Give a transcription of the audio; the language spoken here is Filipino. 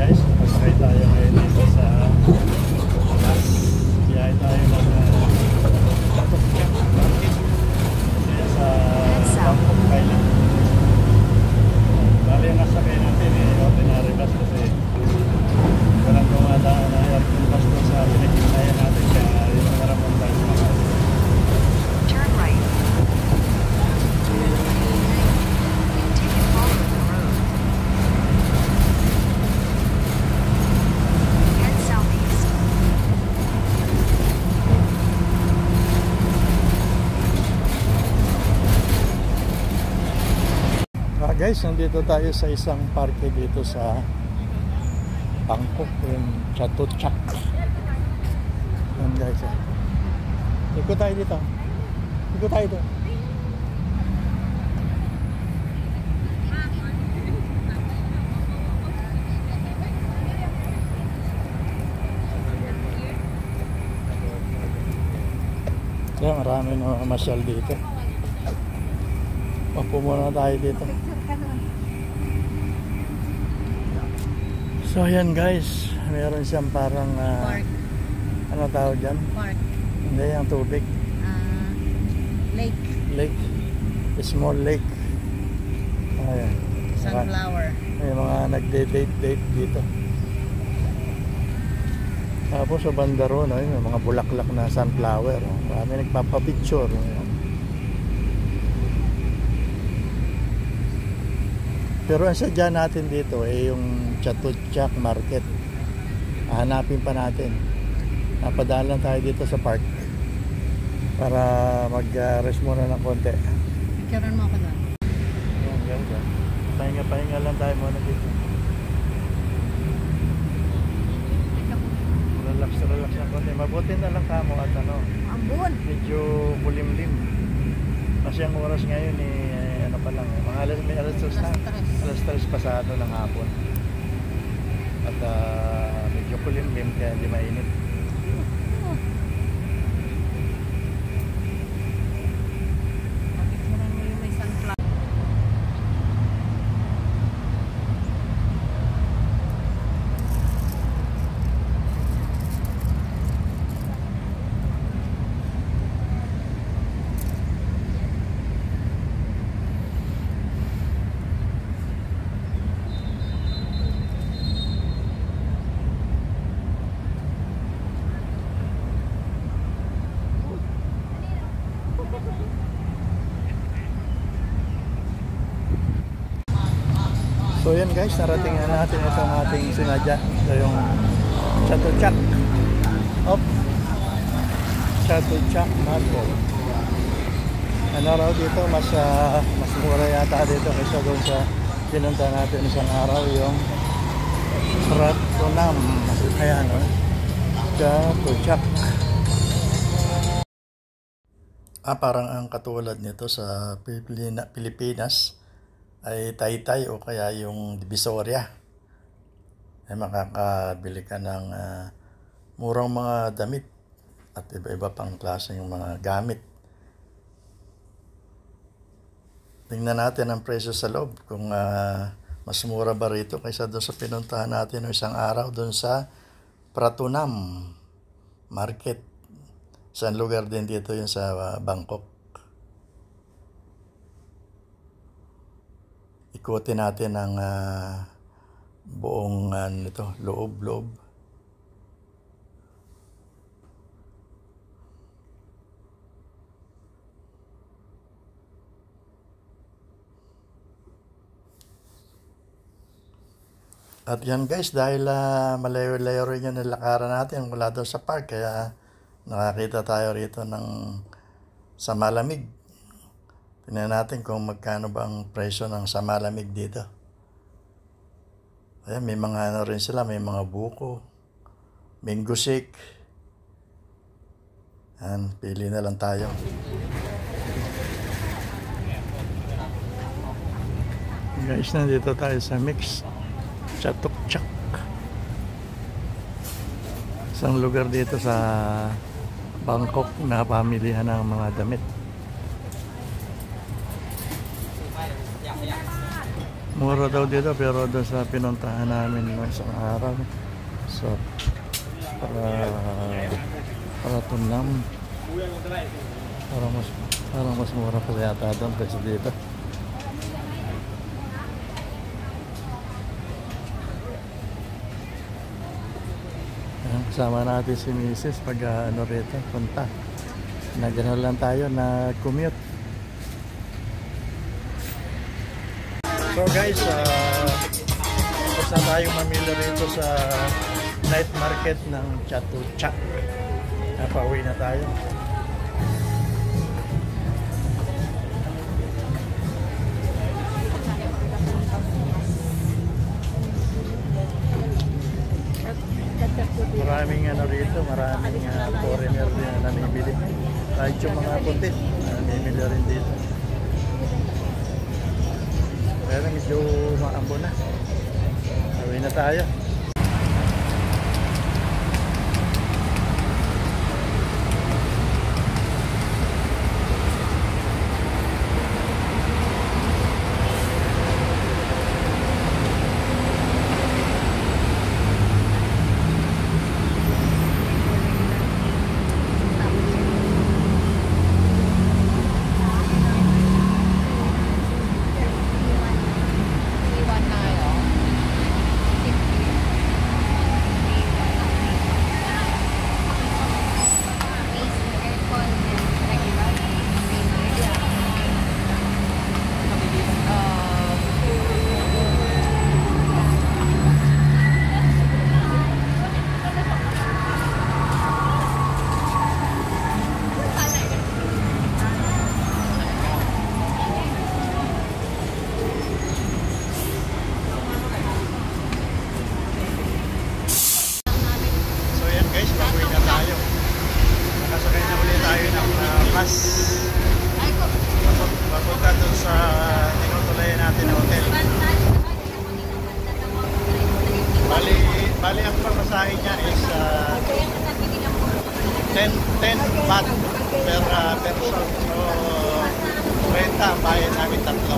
guys, pasakay tayo ngayon dito sa bus. Biyahe tayo ng Chatok-Chak Market sa Bangkok, Thailand. Bali ang nasakay natin ordinary bus kasi walang dumadaan na aircon bus doon sa pinagkinayan natin kaya yung maramong tayo sa mga. Turn right. Continue following the road. Head southeast. Guys, nandito tayo sa isang parke dito sa Bangkok, yung Chatok-Chak. Yan guys. Ikot tayo dito. Ikot tayo dito. Kaya marami na masyal dito. Papo muna tayo dito. So ayan guys, meron siyang parang Park. ano tawag dyan? Park. Hindi, yung tubig. Lake. Lake. Small lake. Ayan. Sunflower. May mga nagde-date dito. Tapos sa banda ron, may mga bulaklak na sunflower. Marami nagpapapicture. Pero ang sadya natin dito yung Chatok-Chak Market. Hanapin pa natin. Napadaan lang tayo dito sa park para mag-rest muna ng konti. Picturean mo ako doon. Ayan guys, pahinga lang tayo muna dito. Relax ng konti. Mabuti na lang kamo at Ambon. medyo bulimlim. Kasi ang oras ngayon ano pa lang, mga alas 3 na. Alas 3 pasado ng hapon. At medyo kulimlim kaya hindi mainit. Picturean mo yung may sunflower. So yan guys, narating na natin itong ating sinadya. So yung Chatok-Chak. Chatok-Chak Market. Ano raw dito, mas mura yata dito kaysa doon sa pinunta natin isang araw, yung Pratunam. Ayan, Chatok-Chak. Parang ang katulad nito sa Pilipinas ay Taytay o kaya yung Divisoria. Ay makakabili ka ng murang mga damit at iba-iba pang klase ng mga gamit. Tingnan natin ang presyo sa loob kung mas mura ba rito kaysa doon sa pinuntahan natin ng isang araw doon sa Pratunam Market. Isang lugar din dito yun sa Bangkok. Ikutin natin ang buong loob. At yan guys, dahil malayo-layo rin yung nilakaran natin mula doon sa park, kaya nakakita tayo rito sa malamig. Tingnan natin kung magkano ba ang presyo ng sa malamig dito. Ayan, may mga rin sila, may mga buko, mango shake. Ayan, pili na lang tayo. Guys, nandito tayo sa mix Chatok-Chak. Isang lugar dito sa Bangkok na pamilihan ng mga damit. Mura daw dito pero doon sa pinuntahan namin noong isang araw. So, para tunam. Parang mas mura pa yata doon kasi dito. Ayan, kasama natin si Mrs. pag ano rito, punta. Nagano lang tayo na commute. So guys, tapos na tayo mamili rito sa night market ng Chatuchak. Napauwi na tayo. Maraming ano rito, maraming foreigner na namimili. Kahit yung mga puti, namimili rin dito. Kaya medyo maambo na. Uwi na tayo. Bus papunta dun sa tinutulayan natin na hotel. Bali ang pamasahe niya is 10 baht per person. So 30 ang bayan namin tatlo.